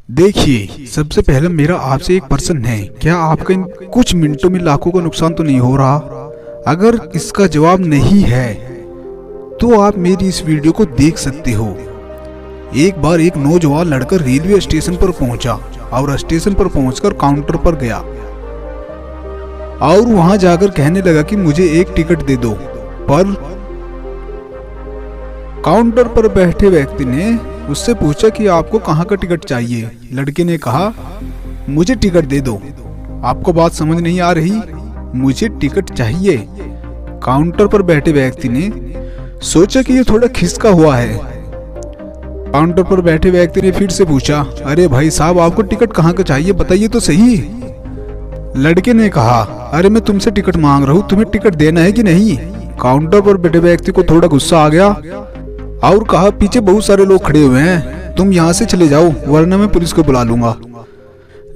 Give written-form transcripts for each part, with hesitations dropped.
देखिए, सबसे पहले मेरा आपसे एक प्रश्न है, क्या आपका इन कुछ मिनटों में लाखों का नुकसान तो नहीं हो रहा? अगर इसका जवाब नहीं है तो आप मेरी इस वीडियो को देख सकते हो। एक बार एक नौजवान लड़का रेलवे स्टेशन पर पहुंचा और स्टेशन पर पहुंचकर काउंटर पर गया और वहां जाकर कहने लगा कि मुझे एक टिकट दे दो। पर काउंटर पर बैठे व्यक्ति ने उससे पूछा कि आपको कहाँ का टिकट चाहिए। लड़के ने कहा, मुझे टिकट दे दो। आपको बात समझ नहीं आ रही? मुझे टिकट चाहिए। काउंटर पर बैठे व्यक्ति ने सोचा कि ये थोड़ा खिसका हुआ है। काउंटर पर बैठे व्यक्ति ने फिर से पूछा, अरे भाई साहब, आपको टिकट कहाँ का चाहिए, बताइए तो सही। लड़के ने कहा, अरे मैं तुमसे टिकट मांग रहा हूँ, तुम्हें टिकट देना है कि नहीं? काउंटर पर बैठे व्यक्ति को थोड़ा गुस्सा आ गया और कहा, पीछे बहुत सारे लोग खड़े हुए हैं, तुम यहाँ से चले जाओ वरना मैं पुलिस को बुला लूंगा।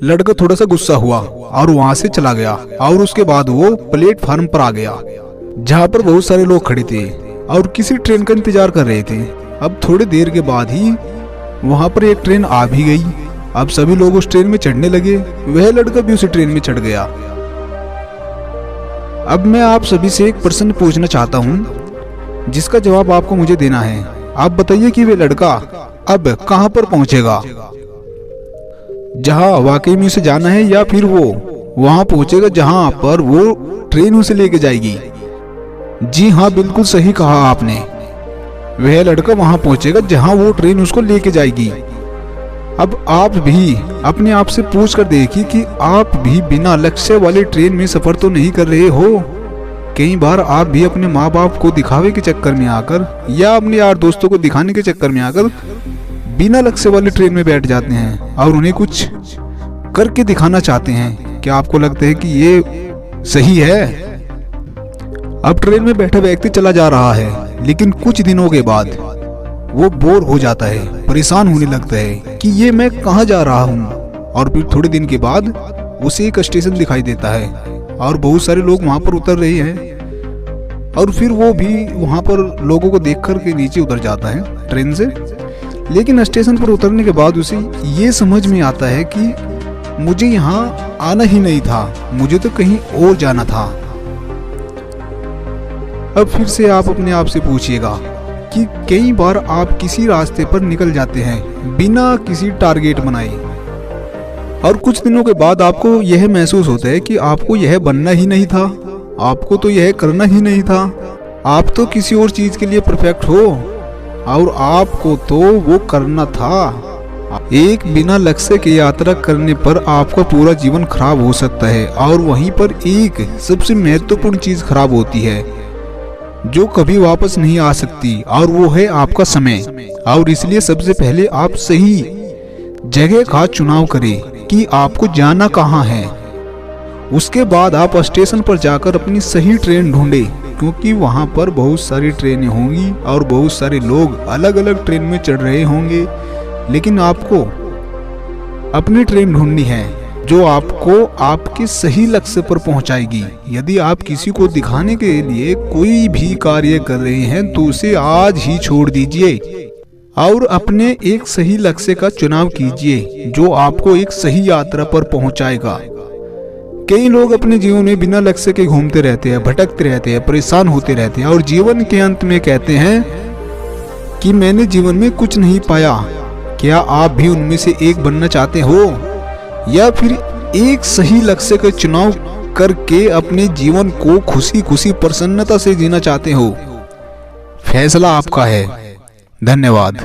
लड़का थोड़ा सा गुस्सा हुआ और वहां से चला गया और उसके बाद वो प्लेटफार्म पर आ गया जहाँ पर बहुत सारे लोग खड़े थे और किसी ट्रेन का इंतजार कर रहे थे। अब थोड़ी देर के बाद ही वहां पर एक ट्रेन आ भी गई। अब सभी लोग उस ट्रेन में चढ़ने लगे, वह लड़का भी उसी ट्रेन में चढ़ गया। अब मैं आप सभी से एक प्रश्न पूछना चाहता हूँ जिसका जवाब आपको मुझे देना है। आप बताइए कि वे लड़का अब कहां पर पहुंचेगा, जहां वाकई में उसे जाना है, या फिर वो वहां पहुंचेगा जहां पर वो ट्रेन उसे लेके जाएगी? जी हाँ, बिल्कुल सही कहा आपने। वह लड़का वहां पहुंचेगा जहां वो ट्रेन उसको लेके जाएगी। अब आप भी अपने आप से पूछ कर देखिए कि आप भी बिना लक्ष्य वाली ट्रेन में सफर तो नहीं कर रहे हो। कई बार आप भी अपने माँ बाप को दिखावे के चक्कर में आकर या अपने यार दोस्तों को दिखाने के चक्कर में आकर बिना लक्ष्य वाली ट्रेन में बैठ जाते हैं और उन्हें कुछ करके दिखाना चाहते हैं। क्या आपको लगता है कि ये सही है? अब ट्रेन में बैठा व्यक्ति चला जा रहा है, लेकिन कुछ दिनों के बाद वो बोर हो जाता है, परेशान होने लगता है कि ये मैं कहाँ जा रहा हूँ। और फिर थोड़े दिन के बाद उसे एक स्टेशन दिखाई देता है और बहुत सारे लोग वहां पर उतर रहे हैं और फिर वो भी वहां पर लोगों को देख कर के नीचे उतर जाता है ट्रेन से। लेकिन स्टेशन पर उतरने के बाद उसे ये समझ में आता है कि मुझे यहाँ आना ही नहीं था, मुझे तो कहीं और जाना था। अब फिर से आप अपने आप से पूछिएगा कि कई बार आप किसी रास्ते पर निकल जाते हैं बिना किसी टारगेट बनाए और कुछ दिनों के बाद आपको यह महसूस होता है कि आपको यह बनना ही नहीं था, आपको तो यह करना ही नहीं था, आप तो किसी और चीज के लिए परफेक्ट हो और आपको तो वो करना था। एक बिना लक्ष्य की यात्रा करने पर आपका पूरा जीवन खराब हो सकता है और वहीं पर एक सबसे महत्वपूर्ण चीज खराब होती है जो कभी वापस नहीं आ सकती, और वो है आपका समय। और इसलिए सबसे पहले आप सही जगह का चुनाव करें कि आपको जाना कहाँ है। उसके बाद आप स्टेशन पर जाकर अपनी सही ट्रेन ढूंढें, क्योंकि वहां पर बहुत सारी ट्रेनें होंगी और बहुत सारे लोग अलग अलग ट्रेन में चढ़ रहे होंगे। लेकिन आपको अपनी ट्रेन ढूंढनी है जो आपको आपके सही लक्ष्य पर पहुंचाएगी। यदि आप किसी को दिखाने के लिए कोई भी कार्य कर रहे हैं तो उसे आज ही छोड़ दीजिए और अपने एक सही लक्ष्य का चुनाव कीजिए जो आपको एक सही यात्रा पर पहुंचाएगा। कई लोग अपने जीवन में बिना लक्ष्य के घूमते रहते हैं, भटकते रहते हैं, परेशान होते रहते हैं और जीवन के अंत में कहते हैं कि मैंने जीवन में कुछ नहीं पाया। क्या आप भी उनमें से एक बनना चाहते हो, या फिर एक सही लक्ष्य का चुनाव करके अपने जीवन को खुशी खुशी प्रसन्नता से जीना चाहते हो? फैसला आपका है। धन्यवाद।